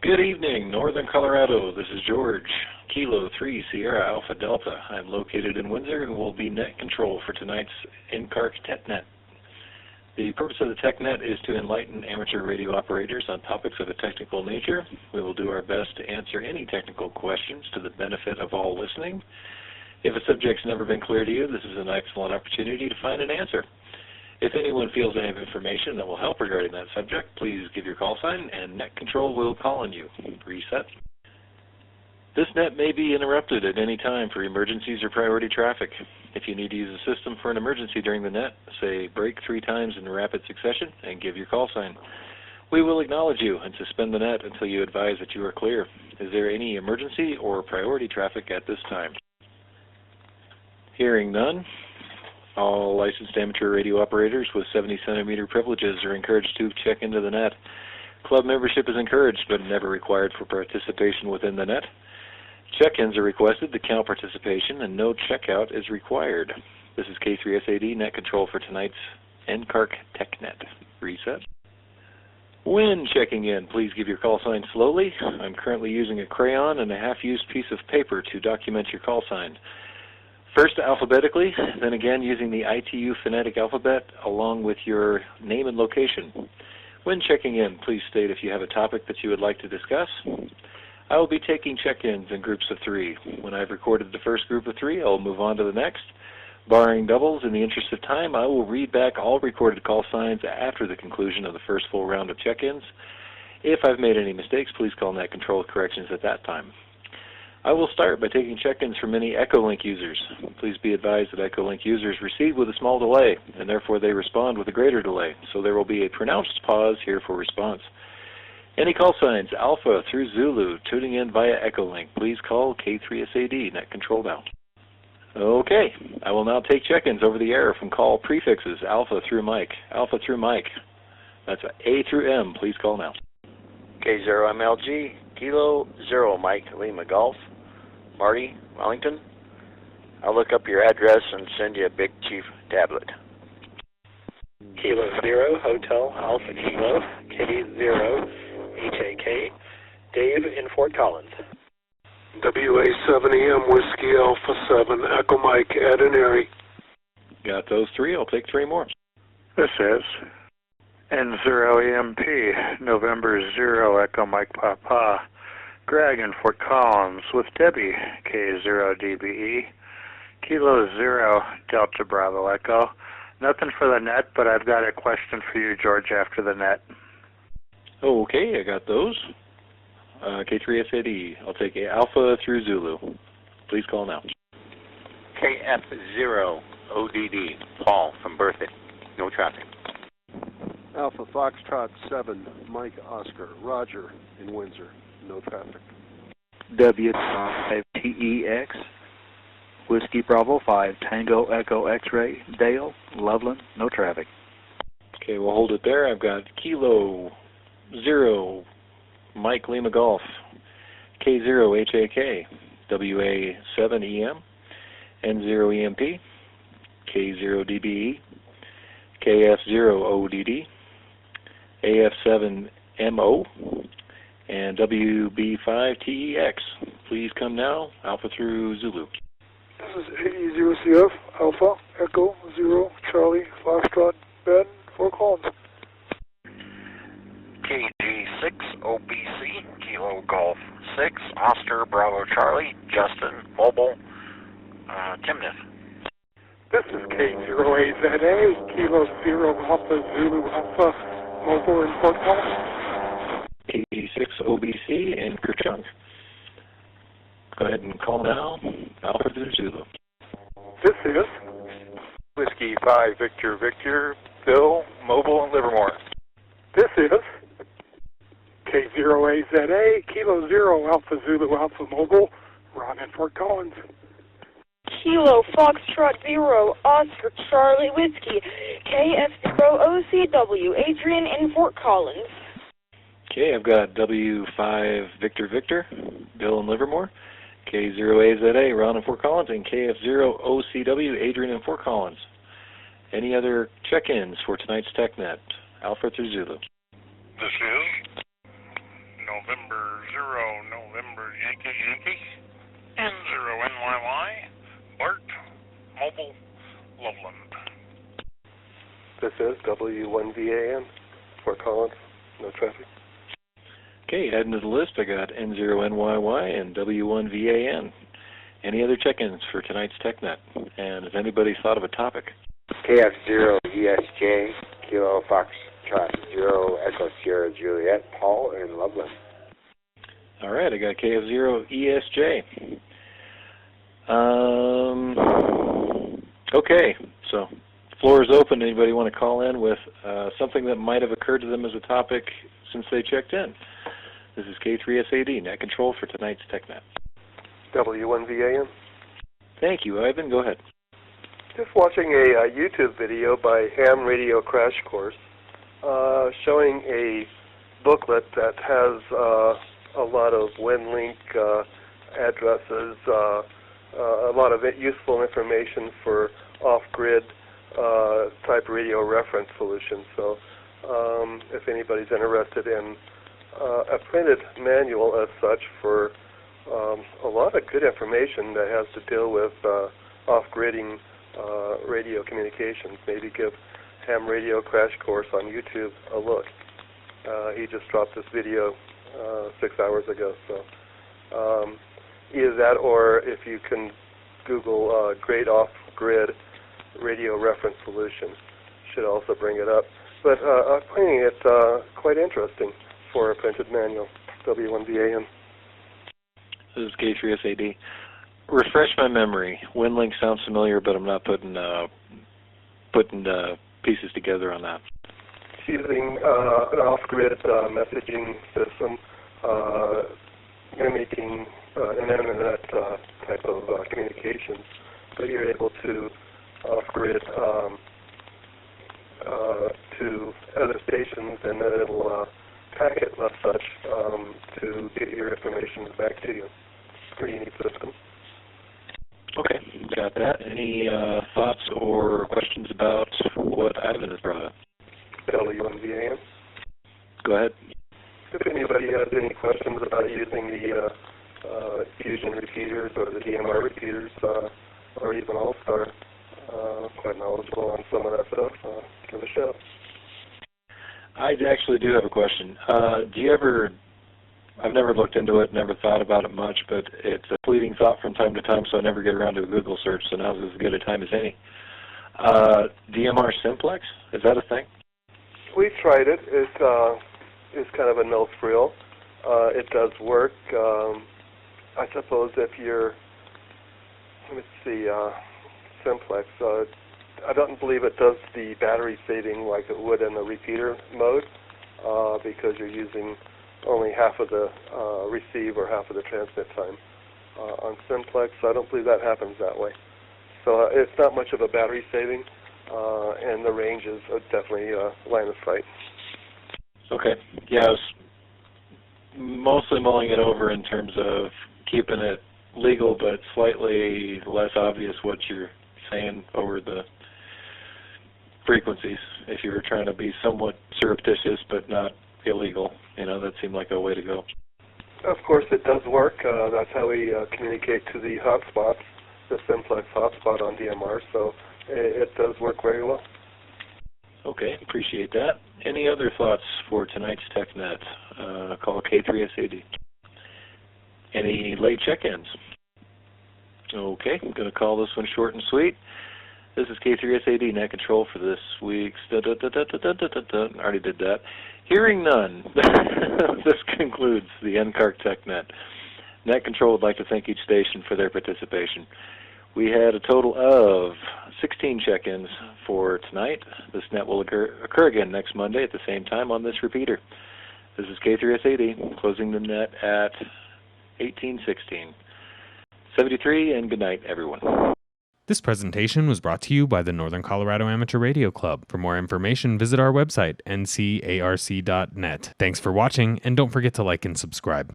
Good evening, Northern Colorado. This is George, Kilo 3 Sierra Alpha Delta. I'm located in Windsor and will be net control for tonight's NCARC TechNet. The purpose of the TechNet is to enlighten amateur radio operators on topics of a technical nature. We will do our best to answer any technical questions to the benefit of all listening. If a subject's never been clear to you, this is an excellent opportunity to find an answer. If anyone feels they have information that will help regarding that subject, please give your call sign and net control will call on you. Reset. This net may be interrupted at any time for emergencies or priority traffic. If you need to use the system for an emergency during the net, say break 3 times in rapid succession and give your call sign. We will acknowledge you and suspend the net until you advise that you are clear. Is there any emergency or priority traffic at this time? Hearing none. All licensed amateur radio operators with 70-centimeter privileges are encouraged to check into the net. Club membership is encouraged but never required for participation within the net. Check-ins are requested to count participation and no checkout is required. This is K3SAD net control for tonight's NCARC TechNet. Reset. When checking in, please give your call sign slowly. I'm currently using a crayon and a half-used piece of paper to document your call sign. First alphabetically, then again using the ITU phonetic alphabet along with your name and location. When checking in, please state if you have a topic that you would like to discuss. I will be taking check-ins in groups of 3. When I've recorded the first group of 3, I'll move on to the next. Barring doubles, in the interest of time, I will read back all recorded call signs after the conclusion of the first full round of check-ins. If I've made any mistakes, please call net control corrections at that time. I will start by taking check-ins from many Echolink users. Please be advised that Echolink users receive with a small delay, and therefore they respond with a greater delay, so there will be a pronounced pause here for response. Any call signs, Alpha through Zulu, tuning in via Echolink, please call K3SAD, net control now. Okay, I will now take check-ins over the air from call prefixes, Alpha through Mike. Alpha through Mike. That's A through M, please call now. K0MLG, Kilo 0 Mike Lima Golf. Marty, Wellington. I'll look up your address and send you a Big Chief tablet. Kilo 0 Hotel Alpha Kilo, K0 HAK, Dave in Fort Collins. WA7EM Whiskey Alpha 7 Echo Mike Adenary. Got those 3, I'll take 3 more. This is N0EMP, November 0 Echo Mike Papa, Greg in Fort Collins with Debbie, K0DBE, Kilo 0 Delta Bravo Echo. Nothing for the net, but I've got a question for you, George, after the net. Okay, I got those. K3SAD, I'll take Alpha through Zulu. Please call now. KF0 ODD, Paul from Berthoud. No traffic. Alpha Foxtrot 7, Mike Oscar, Roger in Windsor, no traffic. W5TEX, Whiskey Bravo 5, Tango Echo X-Ray, Dale, Loveland, no traffic. Okay, we'll hold it there. I've got Kilo 0, Mike Lima Golf, K0 HAK, WA7EM, N0 EMP, K0 DBE, KF0 ODD, AF7 MO, and WB5TEX. Please come now, Alpha through Zulu. This is 80CF Alpha Echo 0 Charlie Foxtrot Ben Fort Collins. KG6 OBC, Kilo Golf 6, Oscar Bravo Charlie, Justin Mobile, Timnith. This is K0AZA Kilo 0 Alpha Zulu Alpha Mobile in Fort Collins. KG6 OBC and Kerchunk. Go ahead and call now, Alpha through Zulu. This is Whiskey 5 Victor Victor, Bill, Mobile, and Livermore. This is K0AZA Kilo 0 Alpha Zulu Alpha Mobile, Ron in Fort Collins. Kilo Foxtrot 0 Oscar Charlie Whiskey, KF0 OCW Adrian in Fort Collins. Okay, I've got W5 Victor Victor, Bill in Livermore, K0AZA Ron in Fort Collins, and KF0 OCW Adrian in Fort Collins. Any other check-ins for tonight's TechNet? Alpha through Zulu. This is November 0, November Yankee Yankee, N0NYY, Bart, Mobile, Loveland. This is W1VAN, Fort Collins, no traffic. Okay, adding to the list, I got N0NYY and W1VAN. Any other check-ins for tonight's TechNet? And has anybody thought of a topic? KF0ESJ, Kilo Foxtrot 0, Echo Sierra Juliet, Paul in Loveland. All right, I got KF0ESJ. Okay, so floor is open. Anybody want to call in with something that might have occurred to them as a topic since they checked in? This is K3SAD, Net Control for tonight's TechNet. W1VAN. Thank you, Ivan. Go ahead. Just watching a YouTube video by Ham Radio Crash Course showing a booklet that has a lot of WinLink addresses, a lot of useful information for off-grid type radio reference solutions. So if anybody's interested in a printed manual as such for a lot of good information that has to deal with off-gridding radio communications, maybe give Ham Radio Crash Course on YouTube a look. He just dropped this video 6 hours ago. So either that, or if you can Google Great Off-Grid Radio Reference Solution, should also bring it up. But I'm finding it quite interesting for a printed manual, W1VAN. This is K3SAD. Refresh my memory. WinLink sounds familiar, but I'm not putting pieces together on that. It's using an off-grid messaging system, mimicking an internet type of communications. So you're able to off-grid to other stations, and then it'll packet as such to get your information back to you. Pretty neat system. Okay, got that. Any thoughts or questions about what Ivan has brought up? W1VAN. Go ahead. If anybody has any questions about using the Fusion repeaters or the DMR repeaters, or even All-Star, quite knowledgeable on some of that stuff, give a shout. I actually do have a question. Do you ever, I've never looked into it, never thought about it much, but it's a fleeting thought from time to time, so I never get around to a Google search, so now's as good a time as any. DMR simplex, is that a thing? We've tried it. It's kind of a no-frill. It does work. I suppose if you're, let's see, simplex, I don't believe it does the battery saving like it would in the repeater mode, because you're using only half of the receive or half of the transmit time. On simplex, I don't believe that happens that way. So it's not much of a battery saving, and the range is definitely line of sight. Okay. Yeah, I was mostly mulling it over in terms of keeping it legal, but slightly less obvious what you're saying over the frequencies. If you were trying to be somewhat surreptitious but not illegal, that seemed like a way to go. Of course, it does work. That's how we communicate to the hotspots, the simplex hotspot on DMR, so it does work very well. Okay, appreciate that. Any other thoughts for tonight's TechNet? Call K3SAD. Any late check-ins? Okay, I'm going to call this one short and sweet. This is K3SAD, Net Control for this week's... already did that. Hearing none, this concludes the NCARC TechNet. Net Control would like to thank each station for their participation. We had a total of 16 check-ins for tonight. This net will occur again next Monday at the same time on this repeater. This is K3SAD, closing the net at 1816. 73, and good night, everyone. This presentation was brought to you by the Northern Colorado Amateur Radio Club. For more information, visit our website, ncarc.net. Thanks for watching, and don't forget to like and subscribe.